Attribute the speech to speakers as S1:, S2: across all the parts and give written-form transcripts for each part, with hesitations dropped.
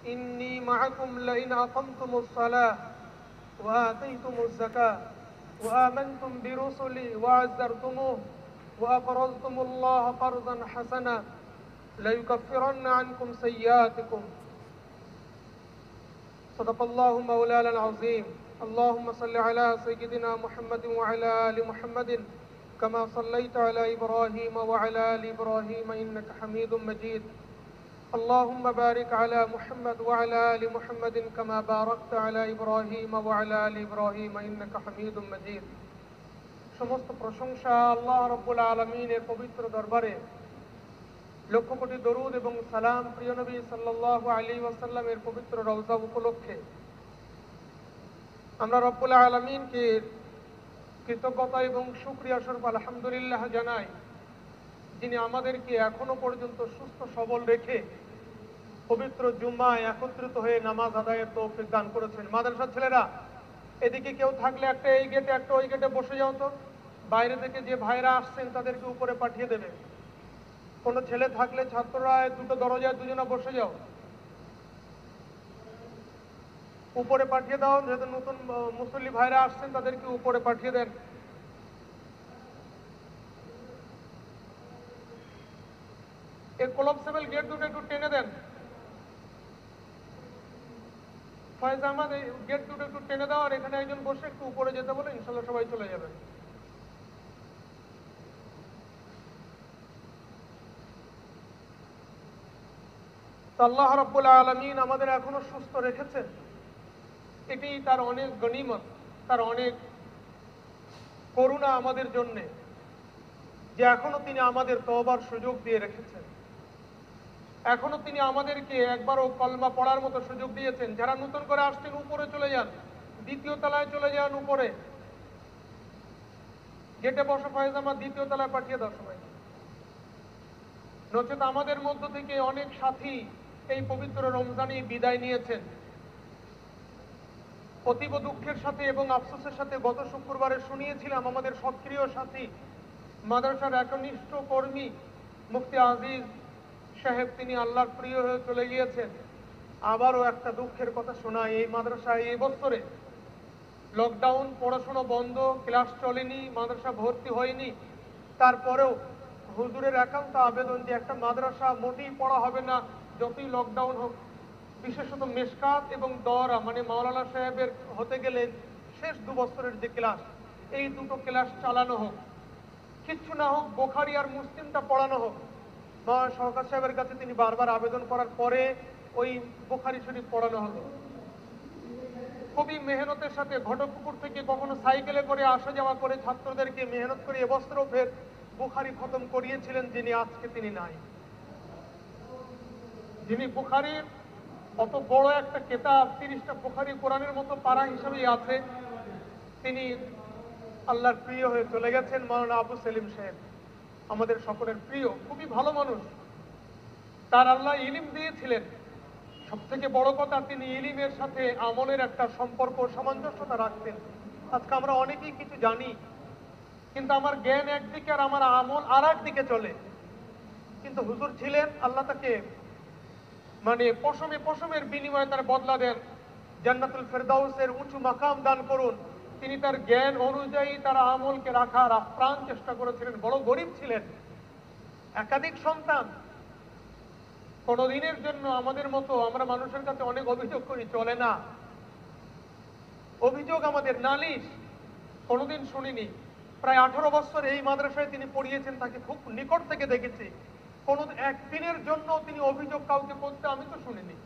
S1: إني معكم لئن أقمتم الصلاة وآتيتم الزكاة وآمنتم برسلي وعزرتموه وأقرضتم الله قرضا حسنا ليكفرن عنكم سيئاتكم صدق الله مولانا العظيم اللهم صل على سيدنا محمد وعلى آل محمد كما صليت على إبراهيم وعلى آل إبراهيم إنك حميد مجيد اللهم بارك على محمد وعلى آل محمد كما باركت على إبراهيم وعلى آل إبراهيم إنك حميد مجيد সমস্ত প্রশংসা আল্লাহ রাব্বুল আলামিনের পবিত্র দরবারে, লক্ষ কোটি দরুদ এবং সালাম প্রিয় নবী সাল্লাল্লাহু আলাইহি ওয়াসাল্লামের পবিত্র রওজা উপলক্ষে আমরা রব্বুল আলামিনকে কৃতজ্ঞতা এবং শুকরিয়া স্বরূপ আলহামদুলিল্লাহ জানাই, যিনি আমাদেরকে এখনো পর্যন্ত সুস্থ সবল রেখে পবিত্র জুম্মায় একত্রিত হয়ে নামাজ আদায়ের তৌফিক দান করেছেন। মাদ্রাসার ছেলেরা, এদিকে কেউ থাকলে একটা এই গেটে একটা ওই গেটে বসে যাও তো। বাইরে থেকে যে ভাইরা আসছেন তাদেরকে উপরে পাঠিয়ে দেবে। কোনো ছেলে থাকলে ছাত্ররা দুটো দরজায় দুজনে বসে যাও, উপরে পাঠিয়ে দাও। যেহেতু নতুন মুসল্লি ভাইরা আসছেন তাদেরকে উপরে পাঠিয়ে দেন। এই কোলাপসেবল গেট দুটো একটু টেনে দেন। ফয়েজ আহমদ, এই গেট দুটো একটু টেনে দাও, আর এখানে একজন বসে একটু উপরে যেতে বলে, ইনশাল্লাহ সবাই চলে যাবে। আল্লাহ রাব্বুল আলামিন আমাদের এখনো সুস্থ রেখেছেন, এটি তার অনেক গনিমত, তার অনেক করুণা আমাদের জন্য, যে এখনো তিনি আমাদের তওবার সুযোগ দিয়ে রেখেছেন। এখনো তিনি আমাদেরকে একবারও কলমা পড়ার মতো সুযোগ দিয়েছেন। যারা নতুন করে আসছেন উপরে চলে যান, দ্বিতীয় তলায় চলে যান, উপরে গেটে বসে ফয়েজ আমার দ্বিতীয় তলায় পাঠিয়ে দাও সবাই। নচেত আমাদের মধ্য থেকে অনেক সাথী এই পবিত্র রমজানে বিদায় নিয়েছেন। অতীব দুঃখের সাথে এবং আফসোসের সাথে গত শুক্রবারে শুনিয়েছিলাম আমাদের সক্রিয় সাথী মাদ্রাসার একনিষ্ঠ কর্মী মুফতি আজিজ সাহেব, তিনি আল্লাহর প্রিয় হয়ে চলে গিয়েছেন। আবারও একটা দুঃখের কথা শোনায়, এই মাদ্রাসায় এই বছরে লকডাউন, পড়াশোনা বন্ধ, ক্লাস চলেনি, মাদ্রাসা ভর্তি হয়নি, তারপরেও হুজুরের একান্ত আবেদন যে একটা মাদ্রাসা মোটেই পড়া হবে না যতই লকডাউন হোক। বিশেষত মেশকাত এবং দরা মানে মাওলানা সাহেবের হতে গেলে শেষ 2 বছরের যে ক্লাস, এই দুটো ক্লাস চালানো হোক। কিচ্ছু না হোক বুখারী আর মুসলিমটা পড়ানো হোক। মাওলানা শওকত সাহেবের কাছে তিনি বারবার আবেদন করার পরে ওই বুখারী শরীফ পড়ানো হলো। খুবই মেহনতের সাথে ঘটকপুকুর থেকে কখনো সাইকেলে করে আসা যাওয়া করে ছাত্রদেরকে মেহনত করে এবছরও ফের বুখারী খতম করিয়েছিলেন, যিনি আজকে তিনি নাই। যিনি বুখারীর অত বড় একটা কেতাব, 30টা বুখারী কোরআনের মতো পারা হিসেবেই আছে, তিনি আল্লাহর প্রিয় হয়ে চলে গেছেন। মাওলানা আবু সেলিম সাহেব আমাদের সকলের প্রিয়, খুবই ভালো মানুষ। তার আল্লাহ ইলিম দিয়েছিলেন। সব থেকে বড় কথা, তিনি ইলিমের সাথে আমলের একটা সম্পর্ক, সামঞ্জস্যতা রাখতেন। আজকে আমরা অনেকেই কিছু জানি, কিন্তু আমার জ্ঞান একদিকে আর আমার আমল আর একদিকে চলে। কিন্তু হুজুর ছিলেন, আল্লাহ তাকে মানে পশমের বিনিময়ে তার বদলা দেন, জান্নাতুল ফেরদাউসের উঁচু মাকাম দান করুন। তিনি তার জ্ঞান অনুযায়ী তার আমলকে রাখার আপ্রাণ চেষ্টা করেছিলেন। বড় গরিব ছিলেন, একাধিক সন্তান। কোনদিনের জন্য আমাদের মতো আমরা মানুষের কাছে অনেক অভিযোগ করি, চলে না। অভিযোগ আমাদের নালিশ কোনোদিন শুনিনি। প্রায় 18 বছর এই মাদ্রাসায় তিনি পড়িয়েছেন, তাকে খুব নিকট থেকে দেখেছি। কোনো একদিনের জন্য তিনি অভিযোগ কাউকে করতে আমি তো শুনিনি।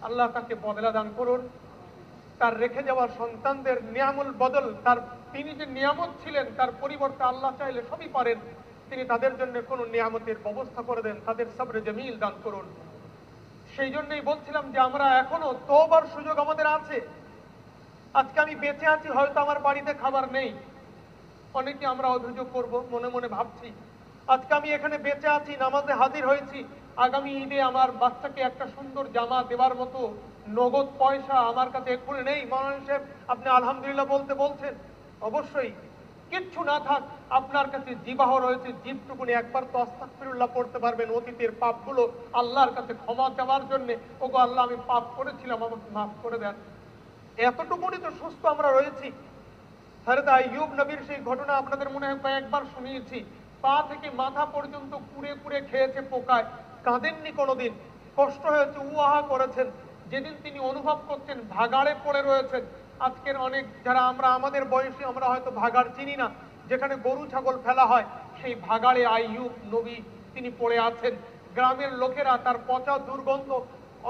S1: আল্লাহ তাকে বদলা দান করুন। তার রেখে যাওয়া সন্তানদের নিয়ামুল বদল, তার তিনি যে নিয়ামত ছিলেন তার পরিবর্তে আল্লাহ চাইলে সবই পারেন, তিনি তাদের জন্য কোনো নিয়ামতের ব্যবস্থা করে দেন, তাদের সবরে জামিল দান করুন। সেই জন্যই বলছিলাম যে আমরা এখনো তওবার সুযোগ আমাদের আছে। আজকে আমি বেঁচে আছি, হয়তো আমার বাড়িতে খাবার নেই, অনেকে আমরা অভিযোগ করব, মনে মনে ভাবছি আজকে আমি এখানে বেঁচে আছি, নামাজে হাজির হয়েছি, আগামী ঈদে আমার বাচ্চাকে একটা সুন্দর জামা দেওয়ার মতো নগদ পয়সা আমার কাছে এক্ষুনি নেই। মাওলানা সাহেব আপনি আলহামদুলিল্লাহ বলতে বলছেন, অবশ্যই কিচ্ছু না থাক, আপনার কাছে জিবাহ রয়েছে, জিভটুকুনি একবার তো আস্তাগফিরুল্লাহ পড়তে পারবেন অতীতের পাপগুলো আল্লাহর কাছে ক্ষমা চাওয়ার জন্য। ওগো আল্লাহ, আমি পাপ করেছিলাম, আমাকে মাফ করে দেন। এতটুকুনি তো সুস্থ আমরা রয়েছি। হযরত আইয়ুব নবীর সেই ঘটনা আপনাদের মনে হয় কয়েকবার শুনিয়েছি। পা থেকে মাথা পর্যন্ত কুড়ে কুড়ে খেয়েছে পোকায়, কাঁদেননি কোনোদিন, কষ্ট হয়েছে, উয়াহা করেছেন। যেদিন তিনি অনুভব করছেন ভাগাড়ে পড়ে রয়েছেন, আজকের অনেক যারা আমরা আমাদের বয়সী, আমরা হয়তো ভাগাড় চিনি না, যেখানে গরু ছাগল ফেলা হয়, সেই ভাগাড়ে আইয়ুব নবী তিনি পড়ে আছেন। গ্রামের লোকেরা তার পচা দুর্গন্ধ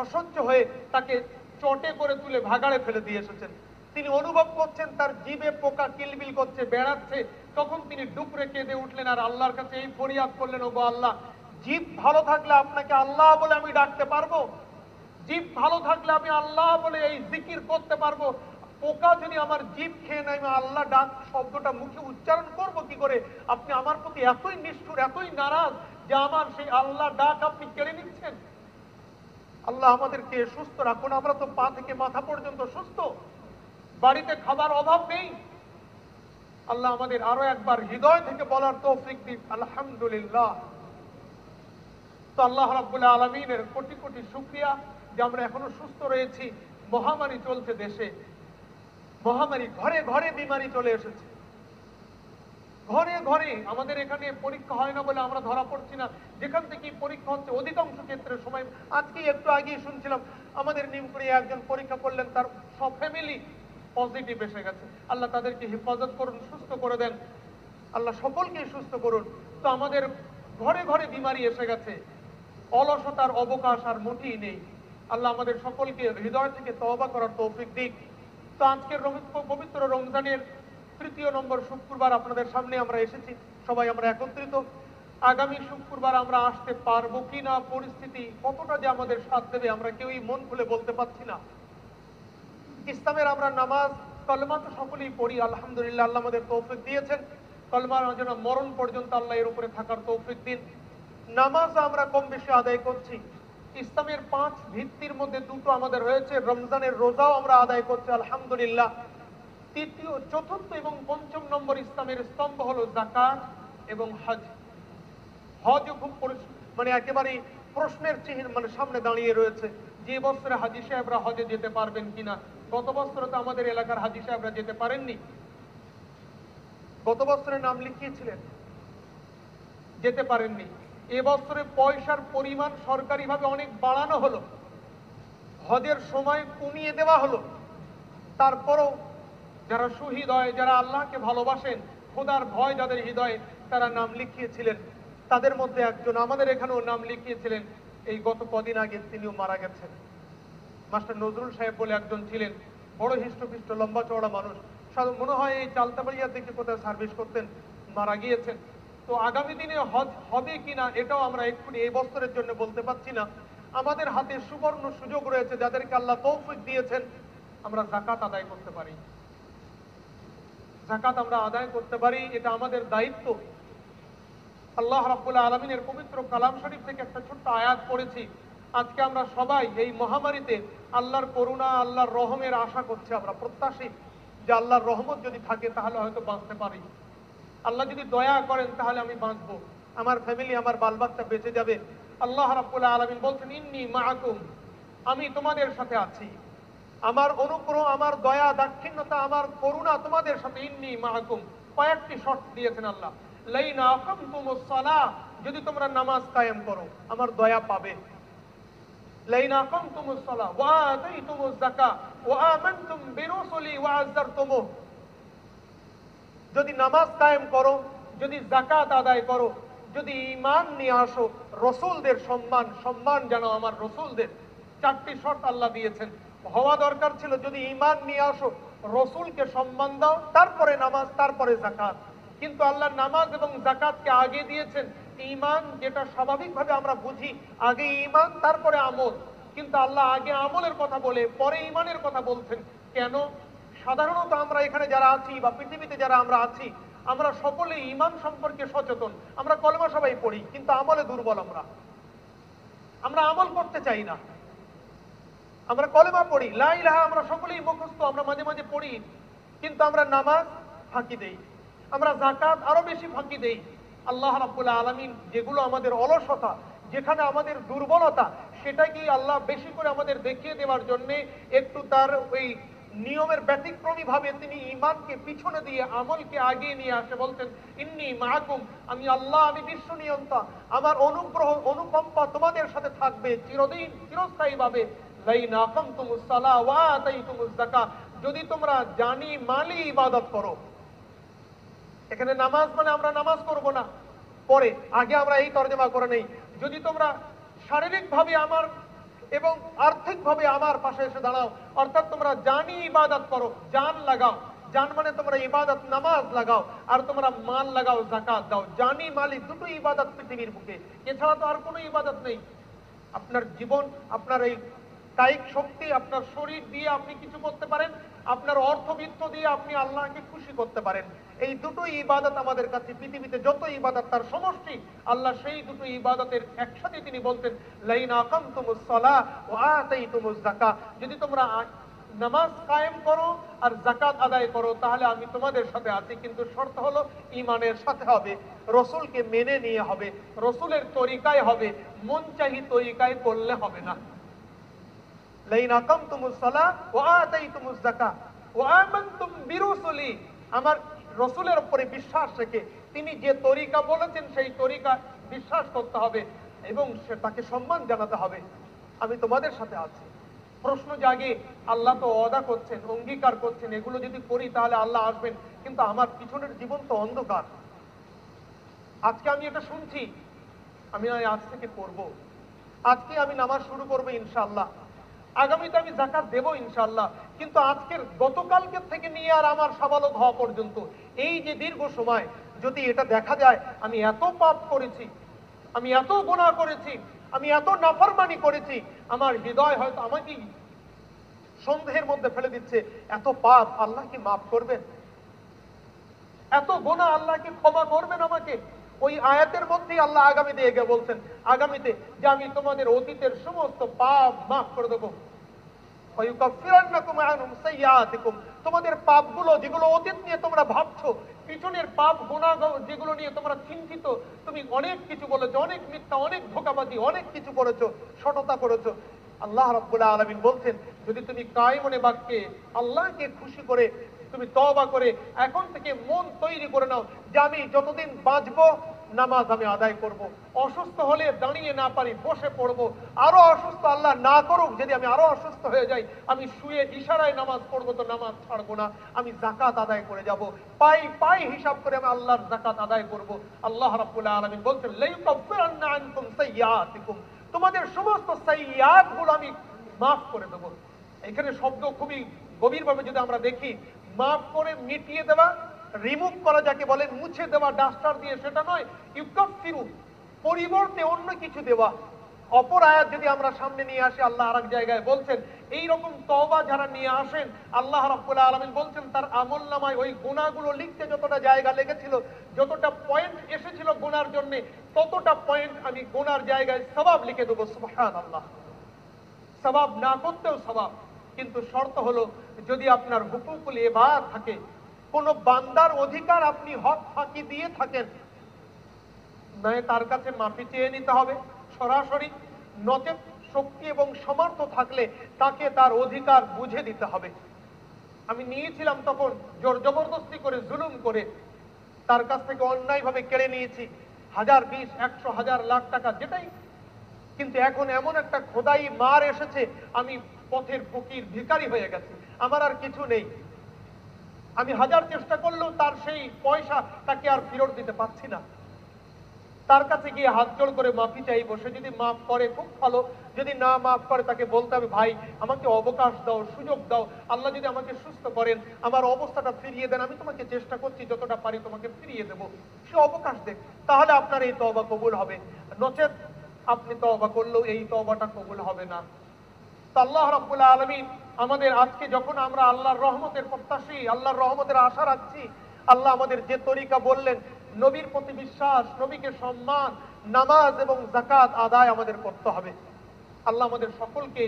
S1: অসহ্য হয়ে তাকে চটে করে তুলে ভাগাড়ে ফেলে দিয়ে এসেছেন। তিনি অনুভব করছেন তার জিভে পোকা কিলবিল করছে, বেড়াচ্ছে। তখন তিনি ডুকরে কেঁদে উঠলেন আর আল্লাহর কাছে এই ফরিয়াদ করলেন, ওগো আল্লাহ, জিভ ভালো থাকলে আপনাকে আল্লাহ বলে আমি ডাকতে পারবো, জিভ ভালো থাকলে আমি আল্লাহ বলে এই জিকির করতে পারবো। পোকা যদি আমার জিভ খেয়ে নেয়, আমি আল্লাহ ডাক শব্দটা মুখে উচ্চারণ করবো কি করে? আপনি আমার প্রতি এতই নিষ্ঠুর, এতই নারাজ যে আমার সেই আল্লাহ ডাক আপনি কেড়ে নিচ্ছেন। আল্লাহ আমাদেরকে সুস্থ রাখুন। আমরা তো পা থেকে মাথা পর্যন্ত সুস্থ, বাড়িতে খাবার অভাব নেই। আল্লাহ আমাদের আরো একবার হৃদয় থেকে বলার তৌফিক দিন আলহামদুলিল্লাহ। তো আল্লাহ রাব্বুল আলামিনের কোটি কোটি শুকরিয়া যে আমরা এখনো সুস্থ রয়েছি। মহামারী চলছে দেশে, মহামারী, ঘরে ঘরে বিমারি চলে এসেছে, ঘরে ঘরে। আমাদের এখানে পরীক্ষা হয় না বলে আমরা ধরা পড়ছি না, যেখান থেকে পরীক্ষা হচ্ছে অধিকাংশ ক্ষেত্রে সময়। আজকে একটু আগেই শুনছিলাম আমাদের নিমপুরে একজন পরীক্ষা করলেন, তার সব ফ্যামিলি পজিটিভ এসে গেছে। আল্লাহ তাদেরকে হেফাজত করুন, সুস্থ করে দেন, আল্লাহ সকলকে সুস্থ করুন। তো আমাদের ঘরে ঘরে বিমারি এসে গেছে, অলসতার অবকাশ আর মোটেই নেই। আল্লাহ আমাদের সকলকে হৃদয় থেকে তওবা করার তৌফিক দিক। তো আজকের পবিত্র রমজানের তৃতীয় নম্বর শুক্রবার আপনাদের সামনে আমরা এসেছি, সবাই আমরা একত্রিত। আগামী শুক্রবার আমরা আসতে পারবো কিনা, পরিস্থিতি কতটা যে আমাদের সাথ দেবে, আমরা কেউই মন খুলে বলতে পারছি না। ইসলামের আমরা নামাজ কলমা তো সকলেই পড়ি, আলহামদুলিল্লাহ আল্লাহ আমাদের তৌফিক দিয়েছেন। কলমার যেন মরণ পর্যন্ত আল্লাহ এর উপরে থাকার তৌফিক দিন। নামাজ আমরা কম বেশি আদায় করছি। ইসলামের 5 ভিত্তির মধ্যে 2টো আমাদের রয়েছে, রমজানের রোজাও আমরা আদায় করছি আলহামদুলিল্লাহ। তৃতীয়, চতুর্থ এবং পঞ্চম নম্বর ইসলামের স্তম্ভ হলো যাকাত এবং হজ। হজও খুব মানে একেবারেই প্রশ্নের চিহ্ন, মানে সামনে দাঁড়িয়ে রয়েছে যে বছরে হাজী সাহেবরা হজে যেতে পারবেন কিনা। গত বছরে তো আমাদের এলাকার হাজী সাহেবরা যেতে পারেননি, গত বছরে নাম লিখিয়েছিলেন, যেতে পারেননি। এবছরে পয়সার পরিমাণ সরকারিভাবে অনেক বাড়ানো হলো, হজের সময় কমিয়ে দেওয়া হলো। তারপরও যারা শহীদ হয়, যারা আল্লাহকে ভালোবাসেন, খোদার ভয় যাদের হৃদয়ে, তারা নাম লিখিয়েছিলেন। তাদের মধ্যে একজন আমাদের এখানেও নাম লিখিয়েছিলেন, এই গত কদিন আগে তিনিও মারা গেছেন। মাস্টার নজরুল সাহেব বলে একজন ছিলেন, বড় হৃষ্টপুষ্ট লম্বা চওড়া মানুষ, মনে হয় এই চালতাবাড়িয়া থেকে কোথায় সার্ভিস করতেন, মারা গিয়েছেন। তো আগামী দিনে হজ হবে কিনা এটাও আমরা এক্ষুনি এই বছরের জন্য বলতে পারছি না। আমাদের হাতে সুবর্ণ সুযোগ রয়েছে, যাদেরকে আল্লাহ তৌফিক দিয়েছেন, আমরা যাকাত আদায় করতে পারি, যাকাত আমরা আদায় করতে পারি, এটা আমাদের দায়িত্ব। আল্লাহ রাব্বুল আলামিনের পবিত্র কালাম শরীফ থেকে একটা ছোট্ট আয়াত পড়েছি। আজকে আমরা সবাই এই মহামারীতে আল্লাহর করুণা, আল্লাহর রহমের আশা করছি, আমরা প্রত্যাশী যে আল্লাহর রহমত যদি থাকে তাহলে হয়তো বাঁচতে পারি। আল্লাহ যদি দয়া করেন তাহলে আমি বাঁচবো, আমার ফ্যামিলি, আমার বাল বাচ্চা বেঁচে যাবে। আল্লাহ রাব্বুল আলামিন বলছেন, ইন্নী মাআকুম, আমি তোমাদের সাথে আছি, আমার অনুগ্রহ, আমার দয়া, দাক্ষিণ্যতা, আমার করুণা তোমাদের সাথে। ইন্নী মাআকুম, কয়েকটি শর্ত দিয়েছেন আল্লাহ। লাইন আকামতুমুস সালাহ, যদি তোমরা নামাজ কায়েম করো আমার দয়া পাবে। লাইন আকামতুমুস সালাহ ওয়া আতাইতুমুজ যাকাত ওয়া আমানতুম বিরুসুলি ওয়া আযযারতুমুহ, যদি নামাজ কায়েম করো, যদি যাকাত আদায় করো, যদি ঈমান নিয়ে আসো, রাসূলদের সম্মান জানো, আমার রাসূলদের। 4টি শর্ত আল্লাহ দিয়েছেন, হওয়া দরকার ছিল। যদি ঈমান নিয়ে আসো, রাসূলকে সম্মান দাও, তারপরে নামাজ, তারপরে যাকাত। কিন্তু আল্লাহ নামাজ এবং যাকাতকে আগে দিয়েছেন। ঈমান যেটা স্বাভাবিকভাবে আমরা বুঝি, আগে ঈমান তারপরে আমল, কিন্তু আল্লাহ আগে আমলের কথা বলে পরে ঈমানের কথা বলছেন। কেন? সাধারণত আমরা এখানে যারা আছি বা পৃথিবীতে যারা আমরা আছি, আমরা সকলে ঈমান সম্পর্কে সচেতন। আমরা কলেমা সবাই পড়ি, কিন্তু আমলে দুর্বল। আমরা আমল করতে চাই না। আমরা কলেমা পড়ি, লা ইলাহা আমরা সকলেই মুখস্থ, আমরা মাঝে মাঝে পড়ি, কিন্তু আমরা নামাজ ফাঁকি দেই। আমরা যাকাত আরো বেশি ফাঁকি দেই। আল্লাহ রাব্বুল আলামিন যেগুলো আমাদের অলসতা, যেখানে আমাদের দুর্বলতা, সেটাকে আল্লাহ বেশি করে আমাদের দেখিয়ে দেওয়ার জন্য একটু তার ওই নিয়মের ব্যতিক্রমী ভাবে তিনি ঈমানকে পিছনে দিয়ে আমলকে আগিয়ে নিয়ে আসে। বলতেন ইন্নী মাআকুম, আমি আল্লাহ, আমি বিশ্ব নিয়ন্তা, আমার অনুগ্রহ অনুকম্পা তোমাদের সাথে থাকবে চিরদিন চিরস্থায়ী ভাবে। লাইন আকামতুমুস সালাহ ওয়া আতাইতুমুজ যাকাত, যদি তোমরা জানি মালি ইবাদত করো। এখানে নামাজ মানে আমরা নামাজ করব না, পরে আগে আমরা এই তরজমা করে নেই। যদি তোমরা শারীরিকভাবে আমার এবং আর্থিকভাবে আমার পাশে এসে দাঁড়াও, অর্থাৎ তোমরা জানি ইবাদত করো, জান লাগাও, জান মানে তোমরা ইবাদত নামাজ লাগাও, আর তোমরা মাল লাগাও, যাকাত দাও। জানি মালি দুটো ইবাদত পৃথিবীর বুকে, এছাড়া তো আর কোনো ইবাদত নেই। আপনার জীবন, আপনার এই কায়িক শক্তি, আপনার শরীর দিয়ে আপনি কিছু করতে পারেন, আপনার অর্থবিত্ত দিয়ে আপনি আল্লাহকে খুশি করতে পারেন। এই দুটো ইবাদত আমাদের কাছে, পৃথিবীতে যত ইবাদত তার সমষ্টি আল্লাহ, সেই দুটো ইবাদতের একসাথে তিনি বলতেন লাইন আকামতুমুস সালাহ ওয়া আতাইতুমুজ যাকাত, যদি তোমরা নামাজ কায়েম করো আর যাকাত আদায় করো তাহলে আমি তোমাদের সাথে আছি। কিন্তু শর্ত হলো ঈমানের সাথে হবে, রসুলকে মেনে নিয়ে হবে, রসুলের তরিকায় হবে, মন চাহি তরিকায় করলে হবে না। লাইন আকামতুমুস সালাহ ওয়া আতাইতুমুজ যাকাত ওয়া আমানতুম বিরুসুলি, আমার রসুলের উপরে বিশ্বাস রেখে তিনি যে তরিকা বলেছেন সেই তরিকা বিশ্বাস করতে হবে এবং সে তাকে সম্মান জানাতে হবে। আমি তোমাদের সাথে আছি। প্রশ্ন জাগে, আল্লাহ তো ওয়াদা করছেন, অঙ্গীকার করছেন, এগুলো যদি করি তাহলে আল্লাহ আসবেন, কিন্তু আমার পিছনের জীবন তো অন্ধকার। আজকে আমি এটা শুনছি, আমি আজ থেকে করব, আজকে আমি নামাজ শুরু করবো ইনশাআল্লাহ, আগামীতে আমি যাকাত দেব ইনশাআল্লাহ, কিন্তু আজকের গতকালকে থেকে নিয়ে আর আমার সাবালক হওয়া পর্যন্ত এই যে দীর্ঘ সময় যদি এটা দেখা যায় আমি এত পাপ করেছি, আমি এত গুনাহ করেছি, আমি এত নাফরমানি করেছি, আমার হৃদয় হয়তো আমাকে সন্দেহের মধ্যে ফেলে দিচ্ছে, এত পাপ আল্লাহ কি মাফ করবেন? এত গুনাহ আল্লাহ কি ক্ষমা করবেন আমাকে? ওই আয়াতের মধ্যেই আল্লাহ আগামীতে এগিয়ে বলছেন, আগামীতে যে আমি তোমাদের অতীতের সমস্ত পাপ মাফ করে দেবো। তোমাদের পাপগুলো যেগুলো অতীত নিয়ে তোমরা ভাবছো, পিছনের পাপ গুনাহ যেগুলো নিয়ে তোমরা চিন্তিত, তুমি অনেক কিছু বলেছো, অনেক মিথ্যা, অনেক ধোঁকাবাজি, অনেক কিছু করেছো, সততা করেছো। আল্লাহ রাব্বুল আলামিন বলছেন যদি তুমি কায়মনে বাক্যে আল্লাহকে খুশি করে তুমি তওবা করে এখন থেকে মন তৈরি করে নাও যে আমি যতদিন বাঁচবো নামাজ আমি আদায় করব, অসুস্থ হলে দাঁড়িয়ে না পারি বসে পড়বো, আরো অসুস্থ আল্লাহ না করুক, যদি আমি আরো অসুস্থ হয়ে যাই আমি শুয়ে ইশারায় নামাজ পড়বো, তো নামাজ ছাড়বো না, আমি যাকাত আদায় করে যাব, পাই পাই হিসাব করে আমি আল্লাহর যাকাত আদায় করব। আল্লাহ রাব্বুল আলামিন বলছেন লাইউকাফিরান্না আনকুম সাইয়্যাতিকুম, তোমাদের সমস্ত সাইয়্যাত গুলো আমি মাফ করে দেব। এখানে শব্দ খুবই গভীরভাবে যদি আমরা দেখি, মাফ করে মিটিয়ে দেওয়া, রিমুভ করা যাকে বলে, মুছে দেওয়া ডাস্টার দিয়ে, সেটা নয়। ইউকাফিরু পরিবর্তে অন্য কিছু দেওয়া। অপর আয়াত যদি আমরা সামনে নিয়ে আসি, আল্লাহ আরেক জায়গায় বলছেন এই রকম তওবা যারা নিয়ে আসেন, আল্লাহ রাব্বুল আলামিন বলছেন তার আমলনামায় ওই গুনাহগুলো লিখতে যতটা জায়গা লেগেছিল, যতটা পয়েন্ট এসেছিল গুনার জন্য, ততটা পয়েন্ট আমি গুনার জায়গায় সওয়াব লিখে দেবো। সুবহানাল্লাহ, সওয়াব না করতেও সওয়াব। কিন্তু শর্ত হলো যদি আপনার হুকুকুল ইবাদ থাকে, কোন বান্দার অধিকার আপনি হক ফাঁকি দিয়ে থাকেন, নয় তার কাছে মাফি চেয়ে নিতে হবে সরাসরি, নচেত শক্তি এবং সামর্থ্য থাকলে তাকে তার অধিকার বুঝে দিতে হবে। আমি নিয়েছিলাম তখন জোর জবরদস্তি করে, জুলুম করে তার কাছ থেকে অন্যায়ভাবে কেড়ে নিয়েছি 1000, 20, 100, 1000, লাখ টাকা যেটাই, কিন্তু এখন এমন একটা খোদাই মার এসেছে, আমি পথের ফকির ভিখারি হয়ে গেছি, আমার আর কিছু নেই। আমি 1000 চেষ্টা করলেও তার সেই পয়সা তাকে আর ফেরত দিতে পারছি না। তার কাছে গিয়ে হাত জোড় করে মাফি চাইবো, সে যদি মাফ করে খুব ভালো, যদি না মাফ করে তাকে বলতে হবে ভাই আমাকে অবকাশ দাও, সুযোগ দাও, আল্লাহ যদি আমাকে সুস্থ করেন, আমার অবস্থাটা ফিরিয়ে দেন, আমি তোমাকে চেষ্টা করছি যতটা পারি তোমাকে ফিরিয়ে দেবো, সে অবকাশ দেখ, তাহলে আপনার এই তওবা কবুল হবে। নচেত আপনি তওবা করলেও এই তওবাটা কবুল হবে না। তো আল্লাহ রাব্বুল আলামিন আমাদের আজকে যখন আমরা আল্লাহর রহমতের প্রত্যাশী, আল্লাহর রহমতের আশা রাখছি, আল্লাহ আমাদের যে তরিকা বললেন, নবীর প্রতি বিশ্বাস, নবীকে সম্মান, নামাজ এবং যাকাত আদায় আমাদের করতে হবে। আল্লাহ আমাদের সকলকে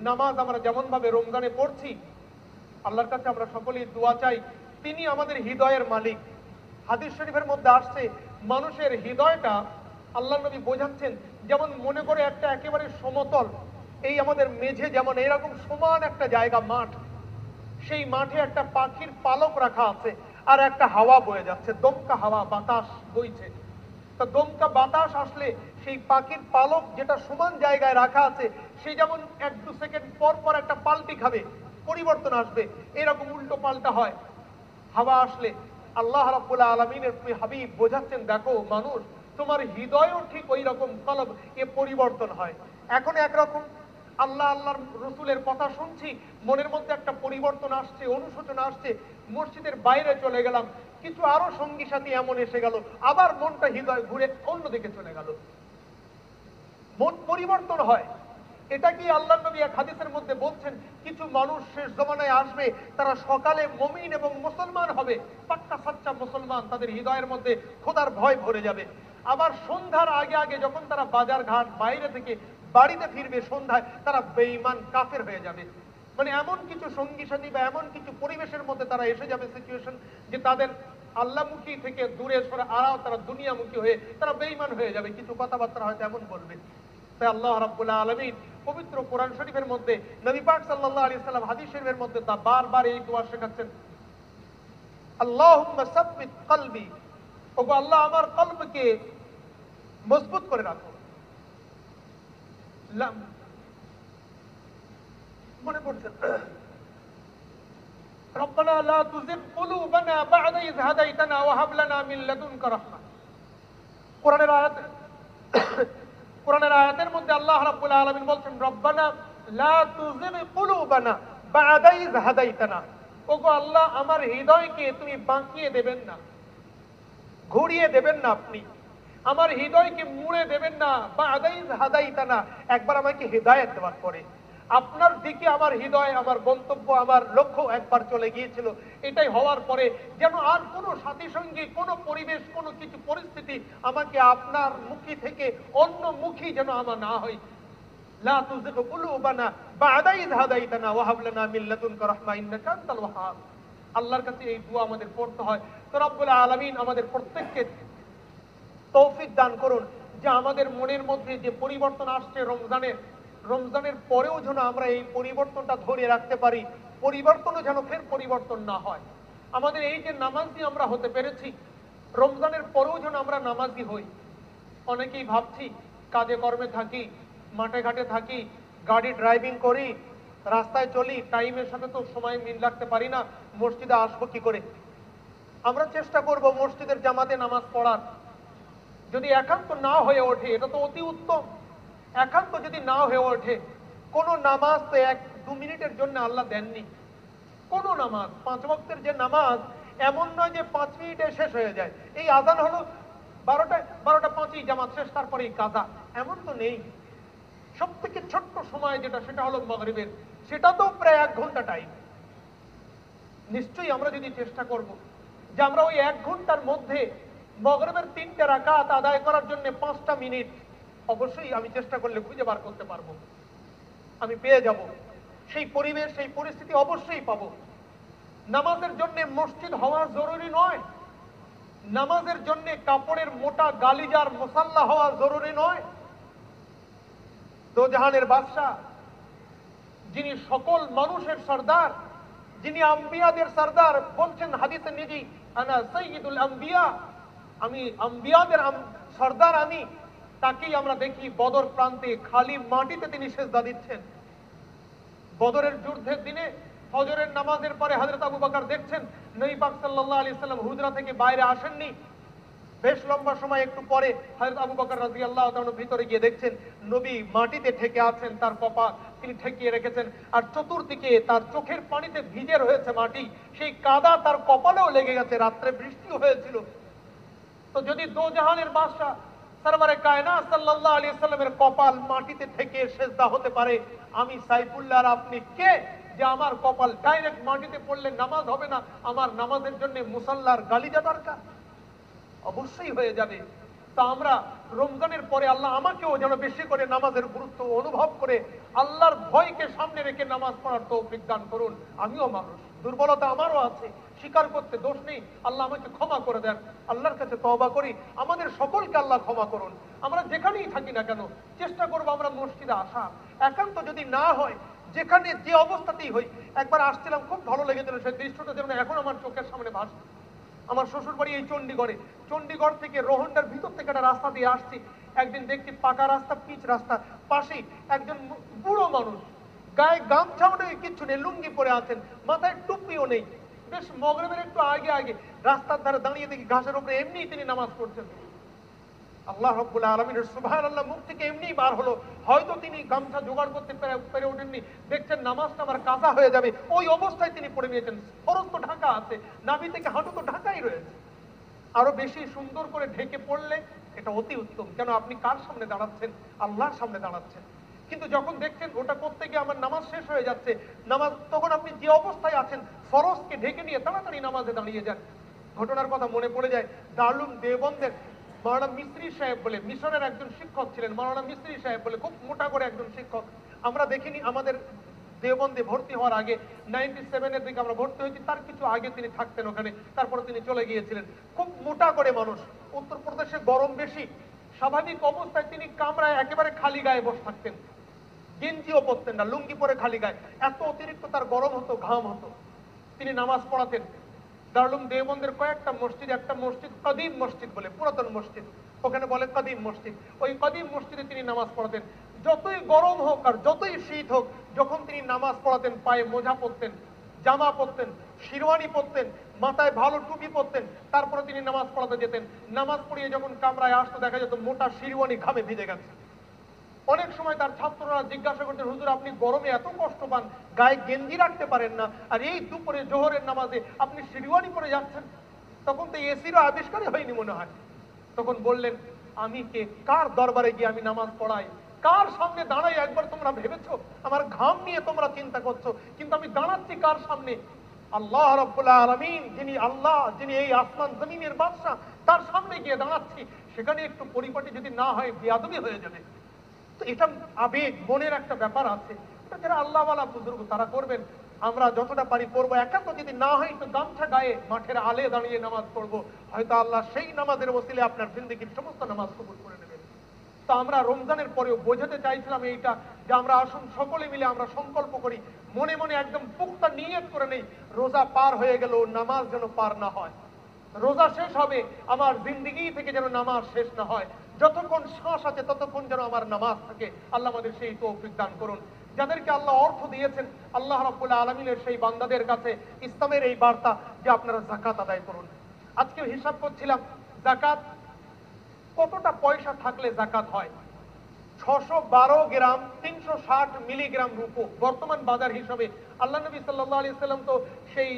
S1: নামাজ আমরা যেমন ভাবে রমজানে পড়ছি, আল্লাহর কাছে আমরা সকলেই দোয়া চাই, তিনি আমাদের হৃদয়ের মালিক, হাদিস শরীফের মধ্যে আসছে মানুষের হৃদয়টা আল্লাহ নবী বোঝাচ্ছেন যেমন মনে করে একটা একেবারে সমতল, এই আমাদের মেঝে যেমন এরকম সমান একটা জায়গা মাঠ, সেই মাঠে একটা পাখির পালক রাখা আছে আর একটা হাওয়া বয়ে যাচ্ছে, দমকা হাওয়া বাতাস বইছে। তা দমকা বাতাস আসলে সেই পাখির পালক যেটা সমান জায়গায় রাখা আছে সে যেমন 1-2 সেকেন্ড পর পর একটা পাল্টি খাবে, পরিবর্তন আসবে, এরকম উল্টো পাল্টা হয়। হাওয়া আসলে আল্লাহ রাব্বুল আলামিনের হাবিব বোঝাচ্ছেন দেখো মানুষ তোমার হৃদয়ও ঠিক ওই রকম কলব এ পরিবর্তন হয়। এখন একরকম আল্লাহ আল্লাহর রসুলের কথা শুনছি, মনের মধ্যে একটা পরিবর্তন আসছে, অনুশোচনা আসছে, মসজিদের বাইরে চলে গেলাম, কিছু আরো সঙ্গী সাথী এমন এসে গেল, আবার মনটা হৃদয় ঘুরে অন্যদিকে চলে গেল, মন পরিবর্তন হয়। এটা কি আল্লাহ নবী এক হাদিসের মধ্যে বলছেন কিছু মানুষ শেষ জমানায় আসবে, তারা সকালে মুমিন এবং মুসলমান হবে, পাক্কা সাচ্চা মুসলমান, তাদের হৃদয়ের মধ্যে খোদার ভয় ভরে যাবে। আবার সন্ধ্যার আগে আগে যখন তারা বাজার ঘাট বাইরে থেকে বাড়িতে ফিরবে সন্ধ্যায়, তারা বেঈমান কাফের হয়ে যাবে। মানে এমন কিছু সঙ্গী সাথী বা এমন কিছু পরিবেশের মধ্যে তারা এসে যাবে, সিচুয়েশন, যে তাদের আল্লাহমুখী থেকে দূরে সরে আড়াও তারা দুনিয়ামুখী হয়ে তারা বেঈমান হয়ে যাবে, কিছু কথাবার্তা হয়তো এমন বলবে। তাই আল্লাহ রাব্বুল আলামিন পবিত্র কোরআন শরীফের মধ্যে নবী পাক সাল্লাল্লাহু আলাইহি সাল্লাম হাদিস শরীফের মধ্যে তা বারবার এই দোয়া শেখাচ্ছেন, আল্লাহুম্মা সাব্বিত কলবি, ওগো আল্লাহ আমার কলবকে মজবুত করে রাখো। মনে পড়ছে রব্বানা লা তুযিগ কুলুবানা বা'দা ইয হাদাইতানা ওয়া হাব লানা মিন লাদুনকা রাহমা। কোরআনের আয়াতের মধ্যে আল্লাহ রাব্বুল আলামিন বলছেন রব্বানা লা তুযিগ কুলুবানা বা'দা ইয হাদাইতানা, ওগো আল্লাহ আমার হৃদয়কে তুমি বাঁকিয়ে দেবেন না, ঘুরিয়ে দেবেন না, আপনি আমার হৃদয়কে মুড়ে দেবেন না, বা'দা ইয হাদাইতানা, একবার আমাকে হিদায়াত দেওয়ার পরে। আপনার দিকে আমার হৃদয়, আমার গন্তব্য, আমার লক্ষ্য একবার চলে গিয়েছিল, এটাই হওয়ার পরে যেন আর কোনো সাথী সঙ্গী, কোনো পরিবেশ, কোনো কিছু পরিস্থিতি আমাকে আপনার মুখী থেকে অন্য মুখী যেন আমার না হয়। লা তুযিগ কুলুবানা বা'দা ইয হাদাইতানা ওয়া হাব লানা মিন লাদুনকা রাহমা ইন্নাকা আনতাল ওয়াহ্হাব। আল্লাহর কাছে এই দোয়া আমাদের পড়তে হয়। তো রব্বুল আলামিন আমাদের প্রত্যেককে তৌফিক দান করুন যে আমাদের মনের মধ্যে যে পরিবর্তন আসছে রমজানের পরেও যেন আমরা এই পরিবর্তনটা ধরে রাখতে পারি, পরিবর্তনও যেন ফের পরিবর্তন না হয়। আমাদের এই যে নামাজি আমরা হতে পেরেছি, রমজানের পরেও যেন আমরা নামাজি হই। অনেকেই ভাবছি কাজে কর্মে থাকি, মাঠে ঘাটে থাকি, গাড়ি ড্রাইভিং করি, রাস্তায় চলি, টাইমের সাথে তো সময় মিল রাখতে পারি না, মসজিদে আসবো কি করে? আমরা চেষ্টা করব মসজিদের জামাতে নামাজ পড়ার। যদি একান্ত না হয়ে ওঠে এটা তো অতি উত্তম, একান্ত যদি না হয়ে ওঠে, কোন নামাজ তো 1-2 মিনিটের জন্য আল্লাহ দেননি। কোন নামাজ, 5 ওয়াক্তের যে নামাজ, এমন নয় যে 5 মিনিটে শেষ হয়ে যায়। এই আজান হলো 12:05 জামাত শেষ, তারপরেই কাজা, এমন তো নেই। সব থেকে ছোট্ট সময় যেটা, সেটা হলো মাগরিবের, সেটা তো প্রায় 1 ঘন্টা টাইম। নিশ্চয়ই আমরা যদি চেষ্টা করব যে আমরা ওই 1 ঘন্টার মধ্যে মাগরিবের 3টে রাকাত আদায় করার জন্য 5টা মিনিট, অবশ্যই আমি চেষ্টা করলে খুঁজে বার করতে পারবো, আমি পেয়ে যাব। সেই পরিবেশ, সেই পরিস্থিতি অবশ্যই পাবো। নামাজের জন্য মসজিদ হওয়া জরুরি নয়, নামাজের জন্য কাপড়ের মোটা গালিজার মুসাল্লা হওয়া জরুরি নয়। দোজাহানের বাদশাহ, যিনি সকল মানুষের সর্দার, যিনি আম্বিয়াদের সর্দার, বলছেন হাদিসে নিজেই, আনা সাইয়্যিদুল আম্বিয়া, আমি আম্বিয়াদের সর্দার আমি। তাকেই আমরা দেখি বদর প্রান্তে খালি মাটিতে তিনি সেজদা দিচ্ছেন। বদরের যুদ্ধের দিনে ফজরের নামাজের পরে হযরত আবু বকর দেখছেন নবী পাক সাল্লাল্লাহু আলাইহি সাল্লাম হুজরা থেকে বাইরে আসেননি। বেশ লম্বা সময় একটু পরে হযরত আবু বকর রাদিয়াল্লাহু তাআলা ভিতরে গিয়ে দেখছেন নবী মাটিতে ঠেকে আছেন, তার কপাল তিনি ঠেকিয়ে রেখেছেন, আর চতুর্দিকে তার চোখের পানিতে ভিজে রয়েছে মাটি, সেই কাদা তার কপালেও লেগে গেছে, রাত্রে বৃষ্টিও হয়েছিল। তো যদি দোজাহানের বাদশা সরওয়ারে কায়নাত সাল্লাল্লাহু আলাইহি সাল্লামের কপাল মাটিতে থেকে সেজদা হতে পারে, আমি সাইফুল্লাহ আর আপনি কে যে আমার কপাল ডাইরেক্ট মাটিতে পড়লে নামাজ হবে না, আমার নামাজের জন্য মুসাল্লার গালিজা দরকার? অবশ্যই হয়ে যাবে। তা আমরা রমজানের পরে আল্লাহ আমাকেও যেন বেশি করে নামাজের গুরুত্ব অনুভব করে আল্লাহর ভয়কে সামনে রেখে নামাজ পড়ার তৌফিক দান করুন। আমিও মানুষ, দুর্বলতা আমারও আছে, স্বীকার করতে দোষ নেই, আল্লাহ আমাকে ক্ষমা করে দেন। আল্লাহর কাছে তওবা করি, আমাদের সকলকে আল্লাহ ক্ষমা করুন। আমরা যেখানেই থাকি না কেন চেষ্টা করবো আমরা মসজিদে আসা, একান্ত যদি না হয় যেখানে যে অবস্থাতেই হই। একবার আসছিলাম, খুব ভালো লেগেছিল সেই দৃশ্যটা, যেমন এখন আমার চোখের সামনে ভাসছে। আমার শ্বশুর বাড়ি এই চণ্ডীগড়ে, চণ্ডীগড় থেকে রোহনটার ভিতর থেকে একটা রাস্তা দিয়ে আসছি, একদিন দেখছি পাকা রাস্তা, পিচ রাস্তা, পাশেই একজন বুড়ো মানুষ, গায়ে গামছাও নেই, কিচ্ছু নেই, লুঙ্গি পরে আছেন, মাথায় টুপিও নেই, বেশ মগরিবের একটু আগে আগে রাস্তার ধারে দাঁড়িয়ে দেখি ঘাসের উপরে এমনি তিনি নামাজ পড়ছেন। আল্লাহ রাব্বুল আলামিনের সুবহানাল্লাহ মুখ থেকে এমনি বার হলো, হয়তো তিনি গামছা জোগাড় করতে পেরে ওঠেননি, দেখছেন নামাজটা আমার কাজা হয়ে যাবে, ওই অবস্থায় তিনি পড়ে নিয়েছেন। ফরজ তো ঢাকা আছে, নাভি থেকে হাঁটু তো ঢাকাই রয়েছে, আরো বেশি সুন্দর করে ঢেকে পড়লে এটা অতি উত্তম। কেন আপনি কার সামনে দাঁড়াচ্ছেন? আল্লাহর সামনে দাঁড়াচ্ছেন। কিন্তু যখন দেখছেন ওটা করতে গিয়ে আমার নামাজ শেষ হয়ে যাচ্ছে, নামাজ, তখন আপনি যে অবস্থায় আছেন ফরজকে ঢেকে নিয়ে তাড়াতাড়ি নামাজে দাঁড়িয়ে যান। ঘটনার কথা মনে পড়ে যায়, দারুল দেওবন্দের মাওলানা মিস্ত্রি সাহেব বলে, মিশরের একজন শিক্ষক ছিলেন, মাওলানা মিস্ত্রি সাহেব বলে, খুব মোটা করে একজন শিক্ষক। আমরা দেখিনি আমাদের দেওবন্দে ভর্তি হওয়ার আগে, 97-এর দিকে আমরা ভর্তি হয়েছি, তার কিছু আগে তিনি থাকতেন ওখানে, তারপরে তিনি চলে গিয়েছিলেন। খুব মোটা করে মানুষ, উত্তরপ্রদেশে গরম বেশি, স্বাভাবিক অবস্থায় তিনি কামরায় একেবারে খালি গায়ে বসে থাকতেন, গেঞ্জিও পরতেন না, লুঙ্গি পরে খালি গায়ে, এত অতিরিক্ত তার গরম হতো, ঘাম হতো। তিনি নামাজ পড়াতেন দারুল দেওবন্দের কয়েকটা মসজিদ, একটা মসজিদ কদিম মসজিদ বলে, পুরাতন মসজিদ, ওখানে বলে কদিম মসজিদ, ওই কদিম মসজিদে তিনি নামাজ পড়াতেন। যতই গরম হোক আর যতই শীত হোক, যখন তিনি নামাজ পড়াতেন পায়ে মোজা পরতেন, জামা পরতেন, শিরওয়ানি পরতেন, মাথায় ভালো টুপি পরতেন, তারপরে তিনি নামাজ পড়াতে যেতেন। নামাজ পড়িয়ে যখন কামরায় আসতো দেখা যেত মোটা শিরওয়ানি ঘামে ভিজে গেছে। অনেক সময় তার ছাত্ররা জিজ্ঞাসা করতেন, হুজুর আপনি গরমে এত কষ্ট পান, গায়ে গেঞ্জি রাখতে পারেন না, আর এই দুপুরে জোহরের নামাজে আপনি শিরওয়ানি পরে যাচ্ছেন? তখন তো এসিরও আবিষ্কারই হয়নি মনে হয়। তখন বললেন, আমি কে, কার দরবারে গিয়ে আমি নামাজ পড়াই, কার সামনে দাঁড়াই, একবার তোমরা ভেবেছো? আমার ঘাম নিয়ে তোমরা চিন্তা করছো, কিন্তু আমি দাঁড়াচ্ছি কার সামনে? আল্লাহ রাব্বুল আলামিন, যিনি আল্লাহ, যিনি এই আসমান জমিনের বাদশা, তার সামনে গিয়ে দাঁড়াচ্ছি। সেখানে একটু পরিপাটি যদি না হয় বেয়াদবি হয়ে যাবে। তো এটা আবেগ, মনের একটা ব্যাপার আছে, এটা যারা আল্লাহওয়ালা বুজুর্গ তারা করবেন, আমরা যতটা পারি করবো। একান্ত যদি না হয় তো গামছা গায়ে মাঠের আলে দাঁড়িয়ে নামাজ পড়বো, হয়তো আল্লাহ সেই নামাজের ওসিলে আপনার জিন্দেগির সমস্ত নামাজ কবুল করে নেবেন। তো আমরা রমজানের পরেও বোঝাতে চাইছিলাম এইটা, যে আমরা আসুন সকলে মিলে আমরা সংকল্প করি, মনে মনে একদম পুক্তা নিয়ত করে নেই, রোজা পার হয়ে গেল নামাজ যেন পার না হয়, রোজা শেষ হবে আমার জিন্দেগি থেকে যেন নামাজ শেষ না হয়, যতক্ষণ শ্বাস আছে ততক্ষণ যেন আমার নামাজ থাকে। আল্লাহ আমাদের সেই তৌফিক দান করুন। যাদেরকে আল্লাহ অর্থ দিয়েছেন, আল্লাহ রাব্বুল আলামিনের সেই বান্দাদের কাছে ইসলামের এই বার্তা যে আপনারা যাকাত আদায় করুন। আজকে হিসাব করছিলাম, যাকাত কতটা পয়সা থাকলে যাকাত হয়? 612 গ্রাম 360 মিলিগ্রাম রূপো বর্তমান বাজার হিসাবে। আল্লাহ নবী সাল্লাল্লাহু আলাইহি সাল্লাম তো সেই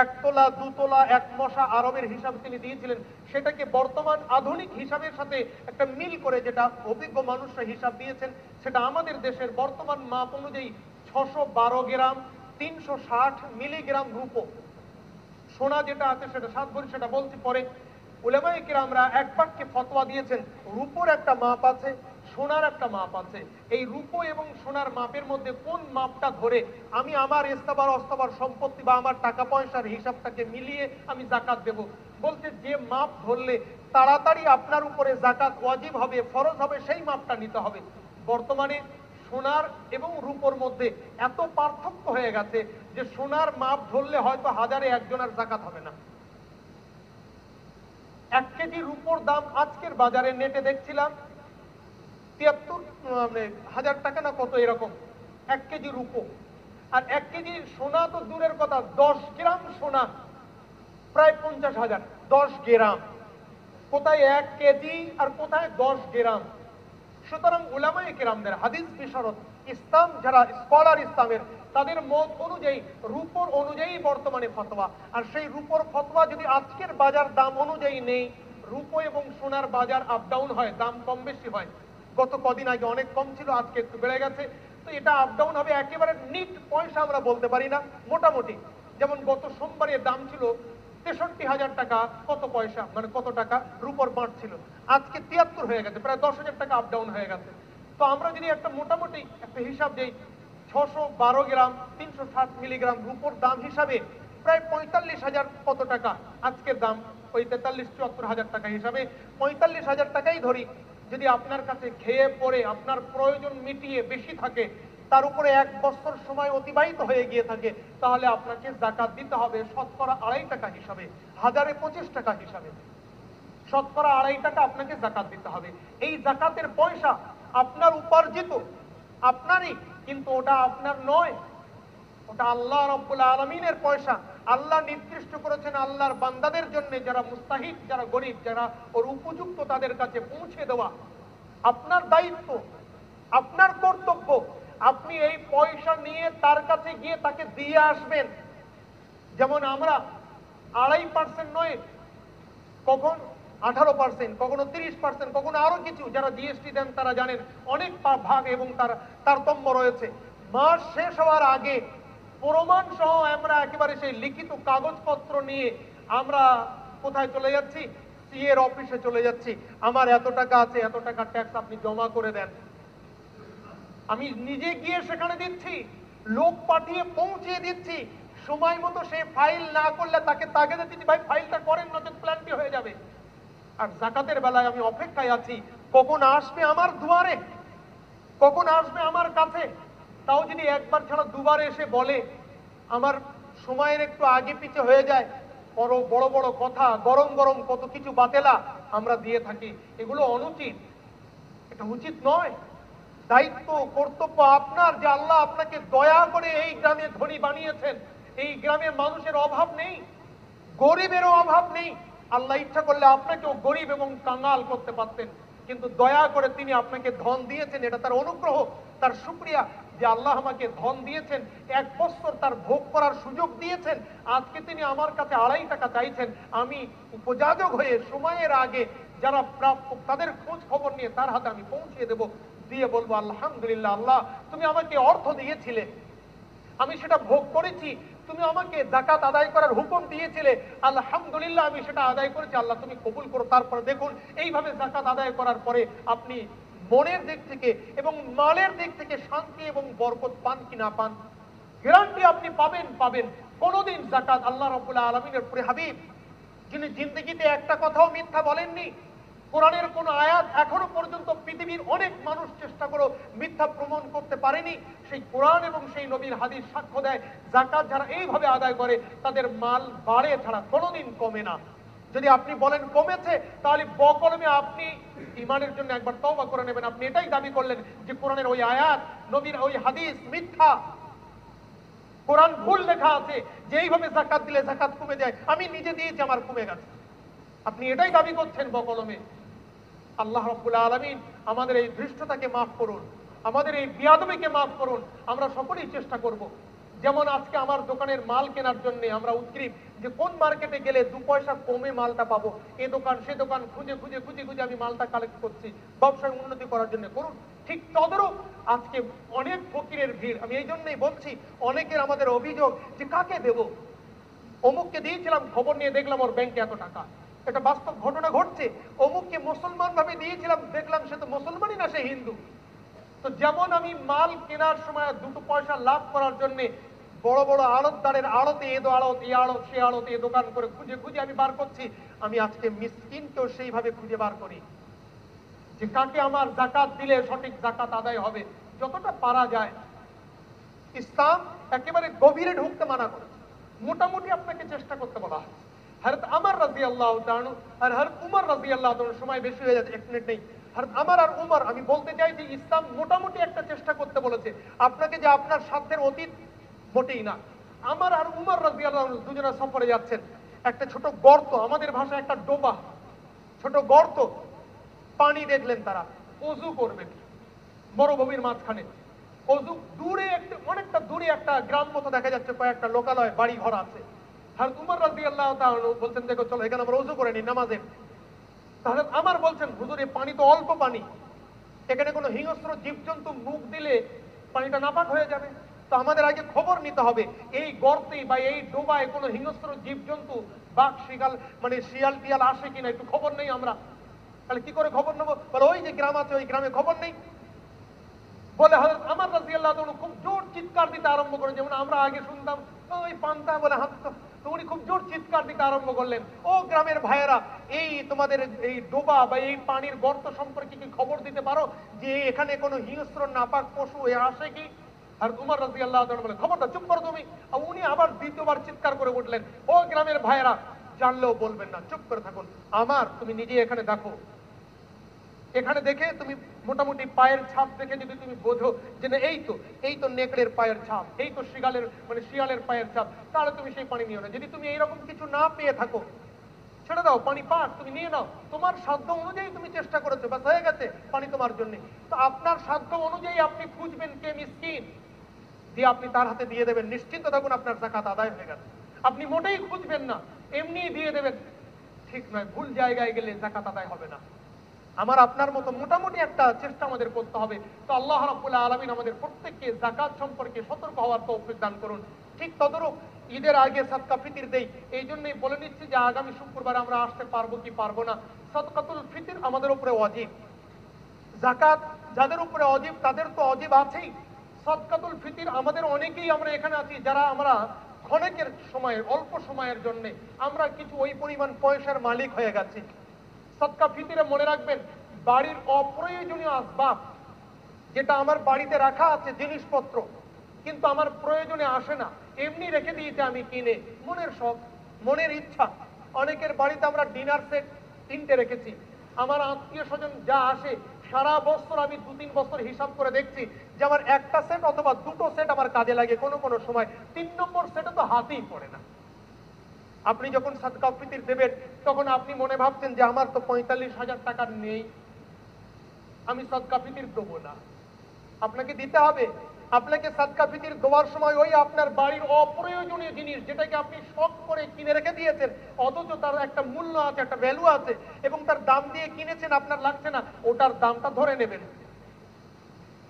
S1: 1 তোলা 2 তোলা 1 মশা আরবের হিসাব তিনি দিয়েছিলেন, সেটাকে বর্তমান আধুনিক হিসাবের সাথে একটা মিল করে যেটা অভিজ্ঞ মানুষরা হিসাব দিয়েছেন, সেটা আমাদের দেশের বর্তমান মাপ অনুযায়ী 612 গ্রাম 360 মিলিগ্রাম রূপো। সোনা যেটা আছে সেটা 7 ভরি, সেটা বলছি পরে। উলামায়ে কেরামরা এক বাক্যে ফতোয়া দিয়েছেন, রূপোর একটা মাপ আছে, সোনার একটা মাপ আছে। এই রূপো এবং সোনার মাপের মধ্যে কোন মাপটা ধরে আমি আমার ইস্তাবার অস্তাবার সম্পত্তি বা আমার টাকা পয়সার হিসাবটাকে মিলিয়ে আমি যাকাত দেব? বলতে যে মাপ ধরলে তাড়াতাড়ি আপনার উপরে যাকাত ওয়াজিব হবে, ফরজ হবে, সেই মাপটা নিতে হবে। বর্তমানে সোনার এবং রূপোর মধ্যে এত পার্থক্য হয়ে গেছে যে সোনার মাপ ধরলে হয়তো হাজারে একজনের যাকাত হবে না। 1 কেজি রূপোর দাম আজকের বাজারে নেটে দেখছিলাম 73,000 টাকা না কত এরকম 1 কেজি রূপো। আর 1 কেজি সোনা তো দূরের কথা, 10 গ্রাম সোনা প্রায় 50,000। 10 গ্রাম, কোথায় 1 কেজি আর কোথায় 10 গ্রাম? সুতরাং উলামায়ে কেরামদের, হাদিস বিশারদ, ইসলাম যারা স্কলার ইসলামের, তাদের মত অনুযায়ী রূপোর অনুযায়ী বর্তমানে ফতোয়া। আর সেই রূপোর ফতোয়া যদি আজকের বাজার দাম অনুযায়ী নেই, রূপো এবং সোনার বাজার আপ ডাউন হয়, দাম কম বেশি হয়। গত কদিন আগে অনেক কম ছিল, আজকে একটু বেড়ে গেছে। তো এটা আপ ডাউন হবে, একেবারে নিট পয়সা আমরা বলতে পারি না, মোটামুটি। যেমন গত সোমবারে দাম ছিল 63,000 টাকা কত পয়সা, মানে কত টাকা রুপোর বাঁট ছিল, আজকে 73 হয়ে গেছে, প্রায় 10,000 টাকা আপ ডাউন হয়ে গেছে। তো আমরা যদি একটা মোটামুটি একটা হিসাব দিই, 612 গ্রাম 360 মিলিগ্রাম রুপোর দাম হিসাবে প্রায় 45,000 কত টাকা আজকের দাম, ওই 43-74,000 টাকা হিসাবে 45,000 টাকাই ধরি। যদি আপনার কাছে খেয়ে পরে আপনার প্রয়োজন মিটিয়ে বেশি থাকে, তার উপরে 1 বছর সময় অতিবাহিত হয়ে গিয়ে থাকে, তাহলে আপনাকে যাকাত দিতে হবে শতকরা 2.5 টাকা হিসাবে, 1025 টাকা হিসাবে শতকরা 2.5 টাকা আপনাকে যাকাত দিতে হবে। এই যাকাতের পয়সা আপনার উপার্জিত, আপনারই, কিন্তু ওটা আপনার নয়, ওটা আল্লাহ রাব্বুল আলামিনের পয়সা। আল্লাহ নির্দিষ্ট করেছেন আল্লাহর বান্দাদের জন্য, যারা মুস্তাহিক, যারা গরিব, যারা ওর উপযুক্ত, তাদের কাছে পৌঁছে দেওয়া আপনার দায়িত্ব, আপনার কর্তব্য। আপনি এই পয়সা নিয়ে তার কাছে গিয়ে তাকে দিয়ে আসবেন। যেমন আমরা 2.5% নয়, কখন 18%, কখনো 30%, কখনো আরো কিছু, যারা জিএসটি দেন তারা জানেন অনেক ভাগ এবং তার তারতম্য রয়েছে। মাস শেষ হওয়ার আগে প্রমাণ সহ আমরা একেবারে সেই লিখিত কাগজপত্র নিয়ে আমরা কোথায় চলে যাচ্ছি, সিএ এর অফিসে চলে যাচ্ছি, আমার এত টাকা আছে, এত টাকা ট্যাক্স আপনি জমা করে দেন। আমি নিজে গিয়ে সেখানে দিচ্ছি, লোক পাঠিয়ে পৌঁছিয়ে দিচ্ছি, সময় মতো সে ফাইল না করলে তাকে তাগিদে দিচ্ছি, ভাই ফাইলটা করেন, নচেত প্ল্যানটি হয়ে যাবে। আর যাকাতের বেলায় আমি অপেক্ষায় আছি, কখন আসবে আমার দুয়ারে, কখন আসবে আমার কাছে। তাও যদি একবার ছাড়া দুবার এসে বলে, আমার সময়ের একটু আগে পিছে হয়ে যায়, বড় বড় বড় কথা, গরম গরম কত কিছু বাতেলা আমরা দিয়ে থাকি, এগুলো অনুচিত, এটা উচিত নয়। দায়িত্ব কর্তব্য আপনার, যে আল্লাহ আপনাকে দয়া করে এই গ্রামে ধনী বানিয়েছেন, এই গ্রামে মানুষের অভাব নেই, গরিবেরও অভাব নেই। আল্লাহ ইচ্ছা করলে আপনাকেও গরিব এবং কাঙ্গাল করতে পারতেন, কিন্তু দয়া করে তিনি আপনাকে ধন দিয়েছেন, এটা তার অনুগ্রহ, তার শুকরিয়া যে আল্লাহ আমাকে ধন দিয়েছেন, 1 বছর তার ভোগ করার সুযোগ দিয়েছেন, আজকে তিনি আমার কাছে 2.5 টাকা চাইছেন, আমি উপযাজক হয়ে সময়ের আগে যারা প্রাপ্য তাদের খোঁজ খবর নিয়ে তার হাতে আমি পৌঁছিয়ে দেব, দিয়ে বলবো আলহামদুলিল্লাহ, আল্লাহ তুমি আমাকে অর্থ দিয়েছিলে, আমি সেটা ভোগ করেছি, তুমি আমাকে যাকাত আদায় করার হুকুম দিয়েছিলে, আলহামদুলিল্লাহ আমি সেটা আদায় করেছি, আল্লাহ তুমি কবুল করো। তারপরে দেখুন এইভাবে যাকাত আদায় করার পরে আপনি মনের দিক থেকে এবং মালের দিক থেকে শান্তি এবং বরকত পান কি না পান, গ্যারান্টি আপনি পাবেন পাবেন। কোনদিন যাকাত আল্লাহ রাব্বুল আলামিনের প্রিয় হাবিব, যিনি জিন্দেগিতে একটা কথাও মিথ্যা বলেননি, কোরআনের কোন আয়াত এখনো পর্যন্ত পৃথিবীর অনেক মানুষ চেষ্টা করে মিথ্যা প্রমাণ করতে পারেনি, সেই কোরআন এবং সেই নবীর হাদিস সাক্ষ্য দেয়, যাকাত যারা এইভাবে আদায় করে তাদের মাল বাড়ে ছাড়া কোনোদিন কমে না। যদি আপনি বলেন কমেছে, তাহলে বকলমে আপনি ইমানের জন্য একবার তওবা করে নেবেন। আপনি এটাই দাবি করলেন যে কোরআনের ওই আয়াত, নবীর ওই হাদিস মিথ্যা, কোরআন ভুল লেখা আছে যে এইভাবে যাকাত দিলে যাকাত কমে যায়, আমি নিজে দিয়েছি আমার কমে গেছে। আপনি এটাই দাবি করছেন বকলমে। আল্লাহ রাব্বুল আলামিন আমাদের এই ধৃষ্টতাকে মাফ করুন, আমাদের এই বিয়াদবিকে মাফ করুন। আমরা সকলেই চেষ্টা করব, যেমন আজকে আমার দোকানের মাল কেনার জন্য আমরা উৎগ্রীব যে কোন মার্কেটে গেলে 2 পয়সা কমে মালটা পাবো, এ দোকান সে দোকান খুঁজে খুঁজে খুঁজে খুঁজে আমি মালটা কালেক্ট করছি ব্যবসায় উন্নতি করার জন্য, করুন। ঠিক তদরূপ আজকে অনেক ফকিরের ভিড়। আমি এই জন্যই বলছি, অনেকের আমাদের অভিযোগ যে কাকে দেব, অমুককে দিয়েছিলাম, খবর নিয়ে দেখলাম ওর ব্যাংকে এত টাকা, এটা বাস্তব ঘটনা ঘটছে। অমুককে মুসলমান ভাবে দিয়েছিলাম, দেখলাম সে তো মুসলমানই না, সে হিন্দু। তো যেমন আমি মাল কেনার সময় 2 পয়সা লাভ করার জন্য বড় বড় আড়তদারের আড়তে, এ আড়ত, এ আড়ত, সে আড়তে, এ দোকান করে খুঁজে খুঁজে আমি বার করছি, আমি আজকে মিসকিনকেও সেইভাবে খুঁজে বার করি যে কাকে আমার যাকাত দিলে সঠিক যাকাত আদায় হবে, যতটা পারা যায়। ইসলাম একেবারে গভীরে ঢুকতে মানা করে, মোটামুটি আপনাকে চেষ্টা করতে বলা হয়। হযরত ওমর রাদিয়াল্লাহু তাআলা আর হযরত উমর রাদিয়াল্লাহু তাআলা, সময় বেশি হয়ে যাচ্ছে, 1 মিনিট নেই। হযরত ওমর আর উমর, আমি বলতে চাই যে ইসলাম মোটামুটি একটা চেষ্টা করতে বলেছে আপনাকে, যে আপনার সাধ্যের অতীত মোটেই না। ওমর আর উমর রাদিয়াল্লাহু তাআলা দুজনে সফরে যাচ্ছেন, একটা ছোট গর্ত, আমাদের ভাষায় একটা ডোবা, ছোট গর্ত, পানি দেখলেন, তারা ওযু করবেন মরুভূমির মাঝখানে। ওযু দূরে একটা, অনেকটা দূরে একটা গ্রাম মতো দেখা যাচ্ছে, কয়েকটা লোকালয় বাড়ি ঘর আছে। হযরত উমর রাদিয়াল্লাহু তাআলা বলছেন, দেখো চলো এখানে আমরা ওযু করে নিই নামাজে। তাহলে আমার বলছেন, হুজুর এই পানি তো অল্প পানি, এখানে কোনো হিংস্র জীবজন্তু মুখ দিলে পানিটা নাপাক হয়ে যাবে। তো আমাদের আগে খবর নিতে হবে এই গর্তে বা এই ডোবায় কোনো হিংস্র জীবজন্তু বাঘ শিয়াল মানে শিয়াল টিয়াল আসে কিনা একটু খবর নেই আমরা। তাহলে কি করে খবর নেবো? বলে ওই যে গ্রাম আছে ওই গ্রামে খবর নেই। বলে হযরত ওমর রাদিয়াল্লাহু তাআলা খুব জোর চিৎকার দিতে আরম্ভ করেন, যেমন আমরা আগে শুনতাম ওই পান্তা বলে হাঁটতো, তো উনি খুব জোর চিৎকার দিতে আরম্ভ করলেন, ও গ্রামের ভাইয়েরা, এই তোমাদের এই ডোবা বা এই পানির গর্ত সম্পর্কে কি খবর দিতে পারো যে এখানে কোনো হিংস্র নাপাক পশু আসে কি? আর উমর রাদিয়াল্লাহু তাআলা বলে খবরটা চুপ করো তুমি। আর উনি আবার দ্বিতীয়বার চিৎকার করে উঠলেন, ও গ্রামের ভাইয়েরা, জানলেও বলবেন না, চুপ করে থাকুন। আমার তুমি নিজে এখানে দেখো, এখানে দেখে তুমি মোটামুটি পায়ের ছাপ দেখে যদি তুমি বোঝো যে না এই তো নেকড়ের পায়ের ছাপ, এই তো শিয়ালের পায়ের ছাপ, তাহলে তুমি সেই পানি নিও না। যদি তুমি এইরকম কিছু না পেয়ে থাকো, ছেড়ে দাও, পানি পাক তুমি নিয়ে নাও, তোমার সাধ্য অনুযায়ী তুমি চেষ্টা করেছো, বাস হয়ে গেছে, পানি তোমার জন্য। তো আপনার সাধ্য অনুযায়ী আপনি খুঁজবেন কে মিসকিন, দিয়ে আপনি তার হাতে দিয়ে দেবেন, নিশ্চিন্ত থাকুন আপনার যাকাত আদায় হয়ে গেছে। আপনি মোটেই খুঁজবেন না, এমনি দিয়ে দেবেন, ঠিক নয়। ভুল জায়গায় গেলে যাকাত আদায় হবে না। আমার আপনার মতো মোটামুটি একটা চেষ্টা আমাদের করতে হবে। তো আল্লাহ রাব্বুল আলামিন আমাদের প্রত্যেককে যাকাত সম্পর্কে সতর্ক হওয়ার তৌফিক দান করুন। ঠিক তদরূপ ঈদের আগে সাদকা ফিতর দেই, এই জন্যই বলে নিচ্ছি যে আগামী শুক্রবার আমরা আসতে পারবো কি পারবো না। সাদকাতুল ফিতর আমাদের উপরে ওয়াজিব, যাকাত যাদের উপরে ওয়াজিব তাদের তো ওয়াজিব আছেই। সাদকাতুল ফিতর আমাদের অনেকেই আমরা এখানে আছি যারা আমরা ক্ষণিকের সময়ের অল্প সময়ের জন্য আমরা কিছু ওই পরিমাণ পয়সার মালিক হয়ে গেছি। সদকা ফিতরে মনে রাখবেন, বাড়ির অপ্রয়োজনীয় আসবাব যেটা আমার বাড়িতে রাখা আছে জিনিসপত্র, কিন্তু আমার প্রয়োজনে আসে না, এমনি রেখে দিয়েছে আমি কিনে, মনের শখ, মনের ইচ্ছা। অনেকের বাড়িতে আমরা ডিনার সেট 3টে রেখেছি। আমার আত্মীয় স্বজন যা আসে সারা বছর আমি 2-3 বছর হিসাব করে দেখছি যে আমার একটা সেট অথবা 2টো সেট আমার কাজে লাগে, কোনো কোনো সময় 3 নম্বর সেটে তো হাতেই পড়ে না। আপনি যখন সাদকা ফিতর দেবেন তখন আপনি মনে ভাবছেন যে আমার তো 45,000 টাকা নেই, আমি সাদকা ফিতর দেবো না। আপনাকে দিতে হবে। আপনাকে সাদকা ফিতর দেওয়ার সময় ওই আপনার বাড়ির অপ্রয়োজনীয় জিনিস যেটাকে আপনি শখ করে কিনে রেখে দিয়েছেন, অথচ তার একটা মূল্য আছে, একটা ভ্যালু আছে এবং তার দাম দিয়ে কিনেছেন, আপনার লাগছে না, ওটার দামটা ধরে নেবেন।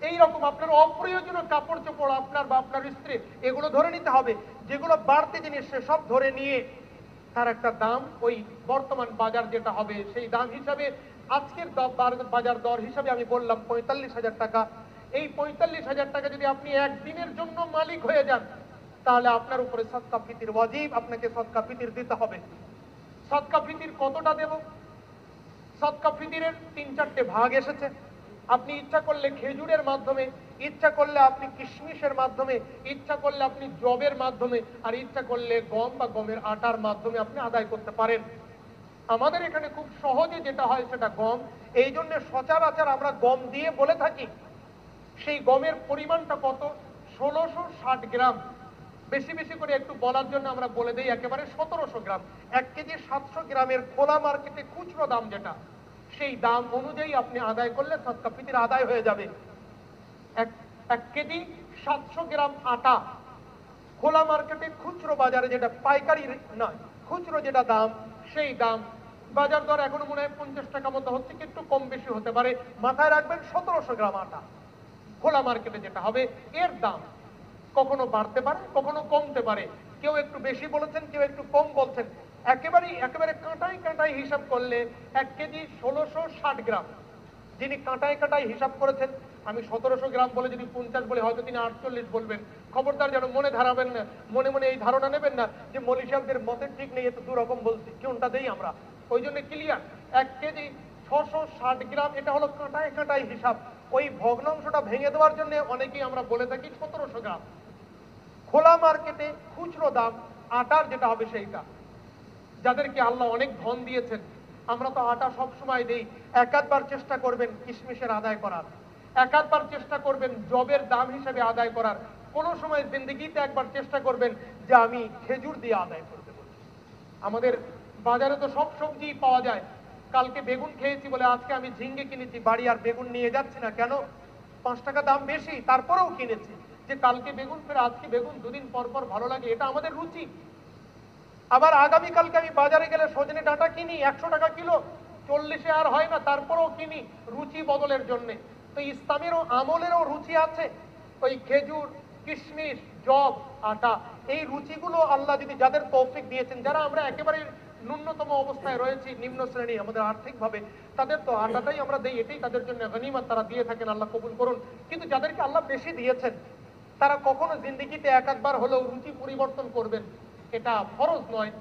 S1: এইরকম আপনার অপ্রয়োজনীয় কাপড় চোপড় আপনার বা আপনার স্ত্রীর, এগুলো ধরে নিতে হবে। যেগুলো বাড়তি জিনিস সেসব ধরে নিয়ে তার একটা দাম, ওই বর্তমান বাজার যেটা হবে সেই দাম হিসাবে, আজকের বাজার দর হিসাবে আমি বললাম 45,000 টাকা। এই 45,000 টাকা যদি আপনি একদিনের জন্য মালিক হয়ে যান, তাহলে আপনার উপরে সাদকা ফিতর ওয়াজিব, আপনাকে সাদকা ফিতর দিতে হবে। সাদকা ফিতর কতটা দেব? সাদকা ফিতরের 3-4টে ভাগ এসেছে। আপনি ইচ্ছা করলে খেজুরের মাধ্যমে, ইচ্ছা করলে আপনি কিশমিশের মাধ্যমে, ইচ্ছা করলে আপনি জবের মাধ্যমে, আর ইচ্ছা করলে গম বা গমের আটার মাধ্যমে আপনি আদায় করতে পারেন। আমাদের এখানে খুব সহজে যেটা হয় সেটা গম, এই জন্য সচরাচর আমরা গম দিয়ে বলে থাকি। সেই গমের পরিমাণটা কত? 1660 গ্রাম। বেশি বেশি করে একটু বলার জন্য আমরা বলে দেই একেবারে 1700 গ্রাম। 1 কেজি 700 গ্রামের খোলা মার্কেটে খুচরো দাম যেটা, সেই দাম অনুযায়ী আপনি আদায় করলে সাদকা ফিতর আদায় হয়ে যাবে। 1 কেজি 700 গ্রাম আটা খোলা মার্কেটে খুচরো বাজারে যেটা পাইকারি নয়, খুচরো যেটা দাম, সেই দাম বাজার দর এখনো মনে হয় 50 টাকা মতো হচ্ছে, একটু কম বেশি হতে পারে। মাথায় রাখবেন 1700 গ্রাম আটা খোলা মার্কেটে যেটা হবে, এর দাম কখনো বাড়তে পারে, কখনো কমতে পারে। কেউ একটু বেশি বলেছেন, কেউ একটু কম বলছেন। একেবারে কাঁটায় কাঁটায় হিসাব করলে 1 কেজি 1660 গ্রাম। যিনি কাঁটায় কাঁটায় হিসাব করেছেন, আমি 1700 গ্রাম বলে যদি 50 বলে হয়তো তিনি 48 বলবেন। খবরদার যেন মনে ধারাবেন না, মনে মনে এই ধারণা নেবেন না যে মৌলী সাহেবদের মতের ঠিক নেই, এত দুরকম বলছি, কোনটা দেই আমরা। ওই জন্য ক্লিয়ার, 1 কেজি 660 গ্রাম, এটা হলো কাঁটায় কাঁটায় হিসাব। ওই ভগ্নাংশটা ভেঙে দেওয়ার জন্য অনেকেই আমরা বলে থাকি 1700 গ্রাম। খোলা মার্কেটে খুচরো দাম আটার যেটা হবে সেইটা, যাদেরকে আল্লাহ অনেক ধন দিয়েছেন, আমরা তো আটা সব সময় দেই। একাধবার চেষ্টা করবেন কিশমিশের আদায় করার, একাধবার চেষ্টা করবেন জবের দাম হিসেবে আদায় করার, কোন সময় জিন্দগিতে একবার চেষ্টা করবেন যে আমি খেজুর দিয়ে আদায় করতে বলছি। আমাদের বাজারে তো সব সবজি পাওয়া যায়। কালকে বেগুন খেয়েছি বলে আজকে আমি ঝিঙ্গে কিনেছি বাড়ি, আর বেগুন নিয়ে যাচ্ছি না। কেন? 5 টাকা দাম বেশি, তারপরেও কিনেছি, যে কালকে বেগুন ফের আজকে বেগুন, দুদিন পর পর ভালো লাগে, এটা আমাদের রুচি। আবার আগামীকালকে আমি বাজারে গেলে সজনে ডাঁটা কিনি 100 টাকা কিলো, 40-এ আর হয় না, তারপরেও কিনি, রুচি বদলের জন্য। তো ইসলামেরও আমলেরও রুচি আছে। ওই খেজুর, কিশমিশ, জব, আটা, এই রুচিগুলো আল্লাহ যদি যাদের তৌফিক দিয়েছেন, যারা আমরা একেবারে ন্যূনতম অবস্থায় রয়েছি, নিম্ন শ্রেণী আমাদের আর্থিকভাবে, তাদের তো আটাটাই আমরা দেই, এটাই তাদের জন্য গনিমত, তারা দিয়ে থাকেন, আল্লাহ কবুল করুন। কিন্তু যাদেরকে আল্লাহ বেশি দিয়েছেন, তারা কখনো জিন্দেগিতে এক একবার হলেও রুচি পরিবর্তন করবেন, এটা ফরজ নয়।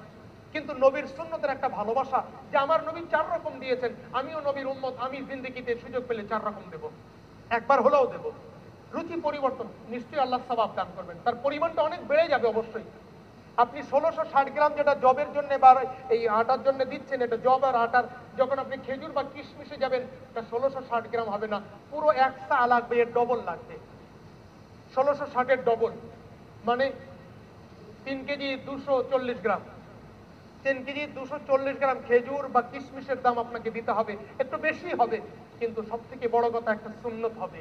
S1: কিন্তু নবীর সুন্নতের একটা ভালোবাসা, যে আমার নবী 4 রকম দিয়েছেন, আমিও নবীর উম্মত, আমি জিন্দেগিতে সুযোগ পেলে 4 রকম দেব, একবার হলেও দেব। রুচি পরিবর্তন, নিশ্চয়ই আল্লাহ সওয়াব দান করবেন, তার পরিমাণটা অনেক বেড়ে যাবে অবশ্যই। আপনি 1660 গ্রাম যেটা জবের জন্য বা এই আটার জন্য দিচ্ছেন, এটা জব আর আটার, যখন আপনি খেজুর বা কিশমিশে যাবেন, এটা 1660 গ্রাম হবে না, পুরো 1 সা লাগবে, এর ডবল লাগবে। 1660-এর ডবল মানে 3 কেজি 240 গ্রাম। 3 কেজি 240 গ্রাম খেজুর বা কিশমিশের দাম আপনাকে দিতে হবে, একটু বেশি হবে, কিন্তু সব থেকে বড় কথা একটা সুন্নত হবে,